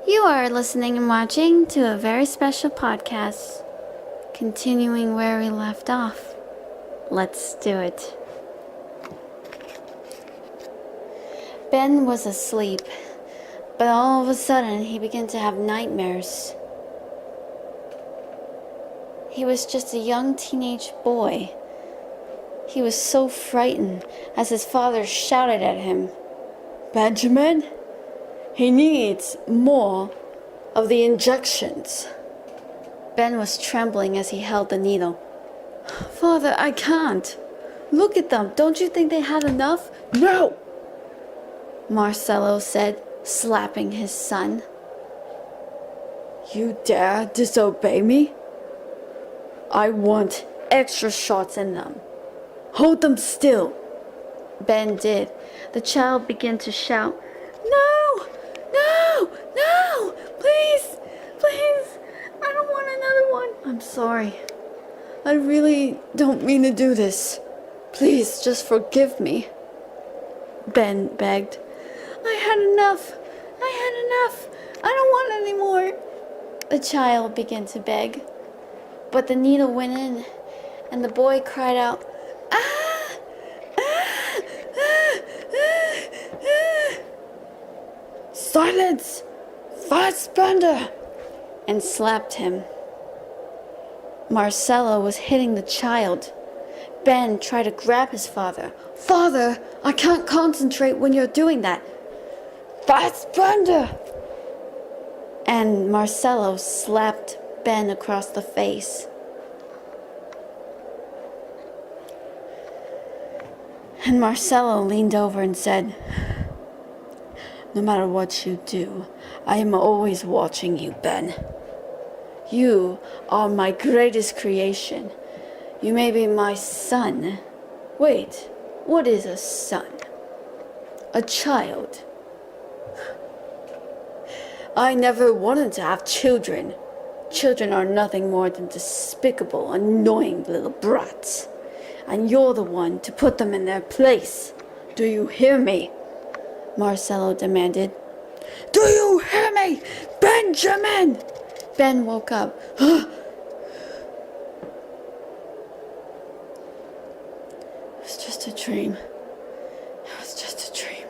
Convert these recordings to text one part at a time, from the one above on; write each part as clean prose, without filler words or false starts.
You are listening and watching to a very special podcast. Continuing where we left off. Let's do it. Ben was asleep, but all of a sudden he began to have nightmares. He was just a young teenage boy. He was so frightened as his father shouted at him, "Benjamin, he needs more of the injections." Ben was trembling as he held the needle. "Father, I can't. Look at them. Don't you think they had enough?" "No!" Marcello said, slapping his son. "You dare disobey me? I want extra shots in them. Hold them still." Ben did. The child began to shout, "No! No! No! Please! Please! I don't want another one. I'm sorry. I really don't mean to do this. Please, just forgive me." Ben begged. "I had enough. I had enough. I don't want any more." The child began to beg. But the needle went in, and the boy cried out, "Ah! Ah! Ah! Ah! Ah!" "Silence! Fassbender!" and slapped him. Marcello was hitting the child. Ben tried to grab his father. "Father, I can't concentrate when you're doing that." "Fassbender!" And Marcello slapped Ben across the face. And Marcello leaned over and said, "No matter what you do, I am always watching you, Ben. You are my greatest creation. You may be my son." Wait, what is a son? A child. I never wanted to have children. Children are nothing more than despicable, annoying little brats. And you're the one to put them in their place. Do you hear me?" Marcello demanded. "Do you hear me, Benjamin?" Ben woke up. It was just a dream. It was just a dream.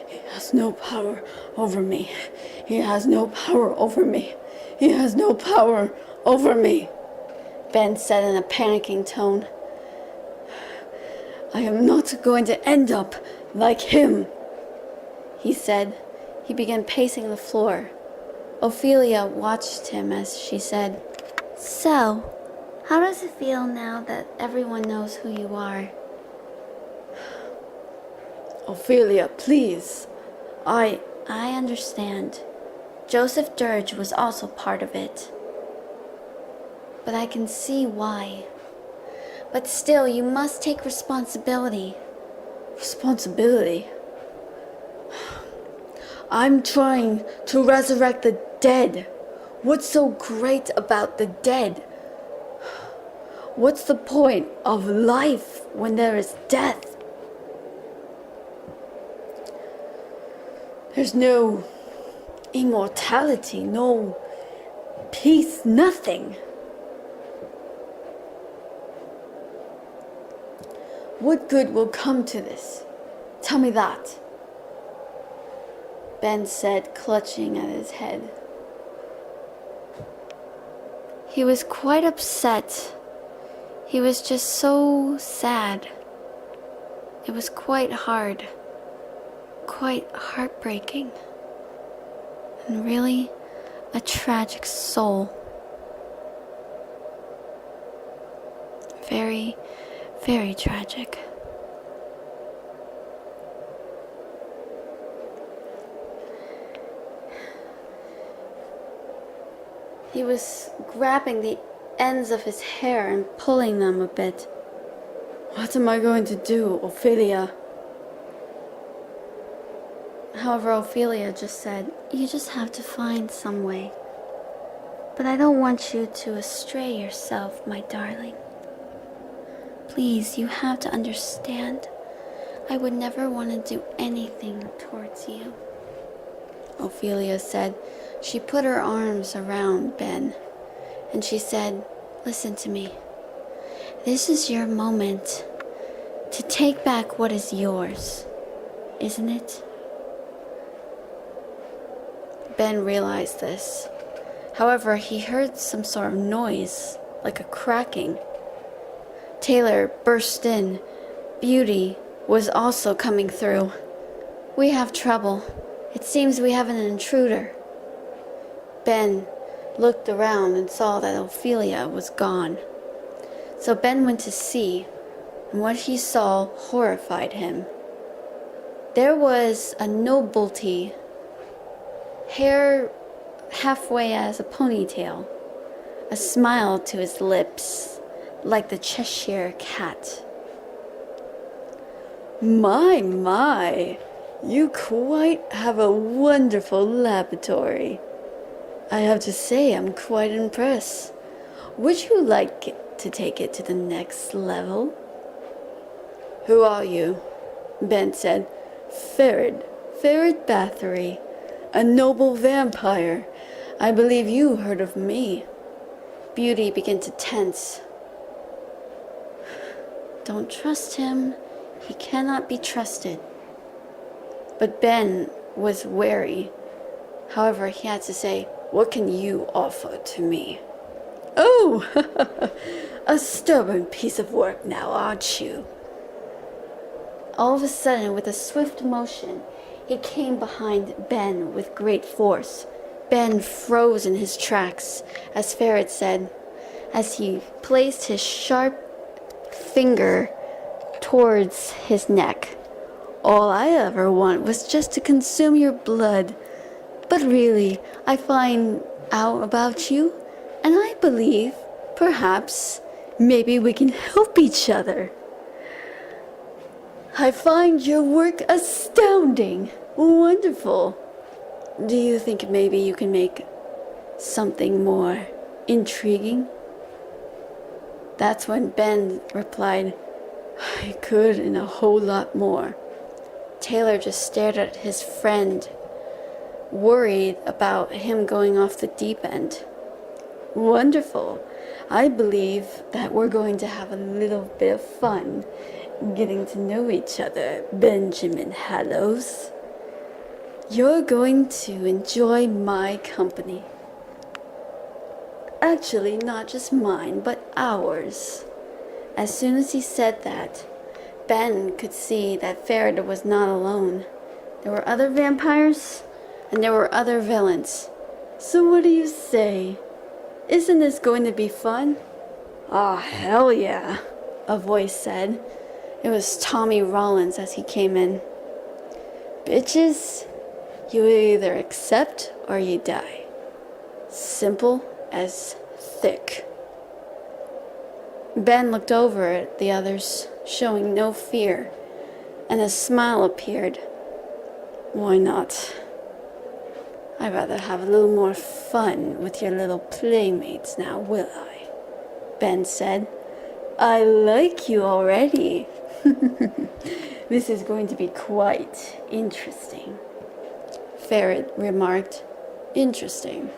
He has no power over me. He has no power over me. He has no power over me," Ben said in a panicking tone. "I am not going to end up like him," he said. He began pacing the floor. Ophelia watched him as she said, "So, how does it feel now that everyone knows who you are?" "Ophelia, please. I understand. Joseph Dirge was also part of it. But I can see why. But still, you must take responsibility." "Responsibility? I'm trying to resurrect the dead. What's so great about the dead? What's the point of life when there is death? There's no immortality, no peace, nothing. What good will come to this? Tell me that," Ben said, clutching at his head. He was quite upset. He was just so sad. It was quite hard, quite heartbreaking, and really a tragic soul. Very, very tragic. He was grabbing the ends of his hair and pulling them a bit. "What am I going to do, Ophelia?" However, Ophelia just said, "You just have to find some way. But I don't want you to astray yourself, my darling. Please, you have to understand. I would never want to do anything towards you, Ophelia said. She put her arms around Ben, and she said, listen to me. This is your moment to take back what is yours, isn't it? Ben realized this. However, he heard some sort of noise, like a cracking. Taylor burst in. Beauty was also coming through. We have trouble. It seems we have an intruder. Ben looked around and saw that Ophelia was gone. So Ben went to see, and what he saw horrified him. There was a nobility, hair halfway as a ponytail, a smile to his lips, like the Cheshire cat. My, you quite have a wonderful laboratory. I have to say I'm quite impressed. Would you like to take it to the next level? Who are you? Ben said. Ferret Bathory, a noble vampire. I believe you heard of me. Beauty began to tense. Don't trust him. He cannot be trusted. But Ben was wary. However, he had to say, what can you offer to me? Oh, a stubborn piece of work now, aren't you? All of a sudden, with a swift motion, he came behind Ben with great force. Ben froze in his tracks, as Ferret said, as he placed his sharp finger towards his neck. All I ever want was just to consume your blood. But really, I find out about you, and I believe, perhaps, maybe we can help each other. I find your work astounding. Wonderful. Do you think maybe you can make something more intriguing? That's when Ben replied, I could and a whole lot more. Taylor just stared at his friend, worried about him going off the deep end. Wonderful. I believe that we're going to have a little bit of fun getting to know each other, Benjamin Hallows. You're going to enjoy my company. Actually, not just mine, but ours. As soon as he said that, Ben could see that Ferret was not alone. There were other vampires, and there were other villains. So what do you say? Isn't this going to be fun? Ah, hell yeah, a voice said. It was Tommy Rollins as he came in. Bitches, you either accept or you die. Simple as thick. Ben looked over at the others, showing no fear, and a smile appeared. Why not? I'd rather have a little more fun with your little playmates now, will I? Ben said. I like you already. This is going to be quite interesting. Ferret remarked. Interesting.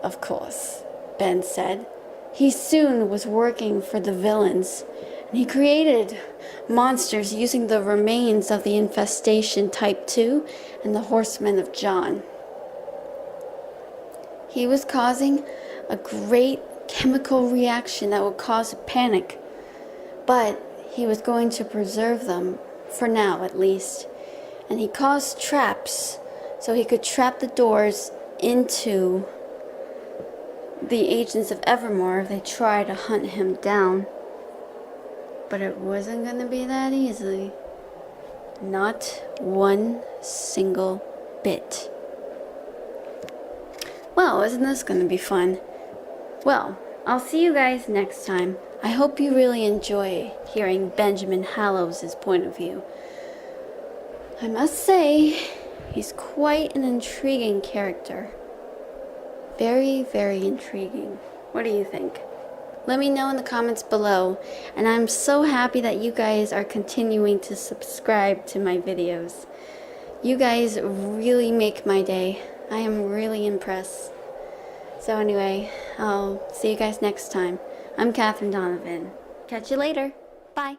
Of course, Ben said. He soon was working for the villains, and he created monsters using the remains of the infestation Type 2 and the Horsemen of John. He was causing a great chemical reaction that would cause panic, but he was going to preserve them, for now at least, and he caused traps so he could trap the doors into the agents of Evermore if they tried to hunt him down. But it wasn't going to be that easy. Not one single bit. Well, isn't this going to be fun? Well, I'll see you guys next time. I hope you really enjoy hearing Benjamin Hallows' point of view. I must say, he's quite an intriguing character. Very, very intriguing. What do you think? Let me know in the comments below. And I'm so happy that you guys are continuing to subscribe to my videos. You guys really make my day. I am really impressed. So anyway, I'll see you guys next time. I'm Catherine Donovan. Catch you later. Bye.